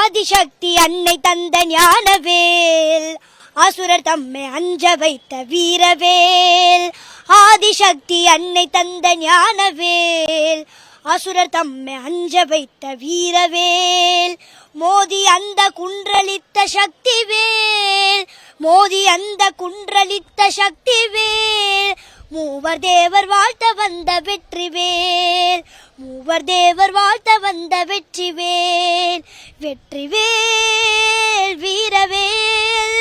ஆதிசக்தி அன்னை தந்த ஞானவேல், அசுரர் தம்மை அஞ்ச வைத்த வீரவேல். ஆதிசக்தி அன்னை தந்த ஞானவேல், அசுரர் தம்மை அஞ்ச வைத்த வீரவேல். மோதி அந்த குன்றளித்த சக்திவேல், மோதி அந்த குன்றளித்த சக்திவேல். மூவர் தேவர் வாழ்த்த வந்த வெற்றிவேல், மூவர் தேவர் வாழ்த்த வந்த வெற்றிவேல். வெற்றிவேல் வீரவேல்.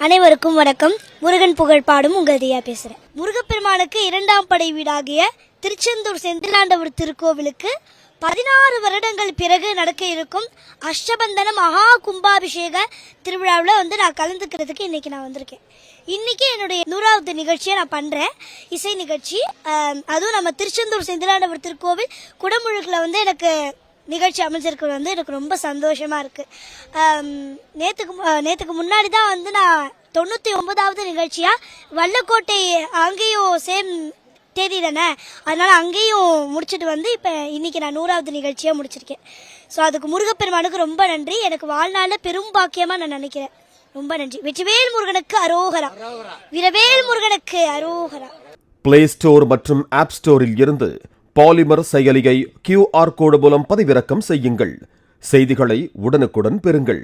அனைவருக்கும் வணக்கம். முருகன் புகழ் பாடும் உங்கள் தியா பேசுறேன். முருகப்பெருமானுக்கு 2ஆம் படை வீடாகிய திருச்செந்தூர் செந்திலாண்டவர் திருக்கோவிலுக்கு 16 வருடங்கள் பிறகு நடக்க இருக்கும் அஷ்டபந்தன மகா கும்பாபிஷேக திருவிழாவில் நான் கலந்துக்கிறதுக்கு இன்னைக்கு நான் வந்திருக்கேன். இன்னைக்கு என்னுடைய 100வது நிகழ்ச்சியை நான் பண்றேன், இசை நிகழ்ச்சி. அதுவும் நம்ம திருச்செந்தூர் செந்திலாண்டவர் திருக்கோவில் குடமுழுக்கில் எனக்கு நிகழ்ச்சி அமைஞ்சிருக்கிறது எனக்கு ரொம்ப சந்தோஷமா இருக்கு. நேற்றுக்கு முன்னாடி தான் நான் 99வது நிகழ்ச்சியா வல்லக்கோட்டை அங்கேயும் சேம் தேதி தானே, அதனால அங்கேயும் முடிச்சுட்டு இப்போ இன்னைக்கு நான் 100வது நிகழ்ச்சியாக முடிச்சிருக்கேன். ஸோ அதுக்கு முருகப்பெருமானுக்கு ரொம்ப நன்றி. எனக்கு வாழ்நாளில் பெரும் பாக்கியமாக நான் நினைக்கிறேன். ரொம்ப நன்றி. வெற்றிவேல் முருகனுக்கு அரோகரா, வீரவேல் முருகனுக்கு அரோகரா. பிளே ஸ்டோர் மற்றும் ஆப் ஸ்டோரில் இருந்து பாலிமர் செயலியை QR கோடு மூலம் பதிவிறக்கம் செய்யுங்கள். செய்திகளை உடனுக்குடன் பெறுங்கள்.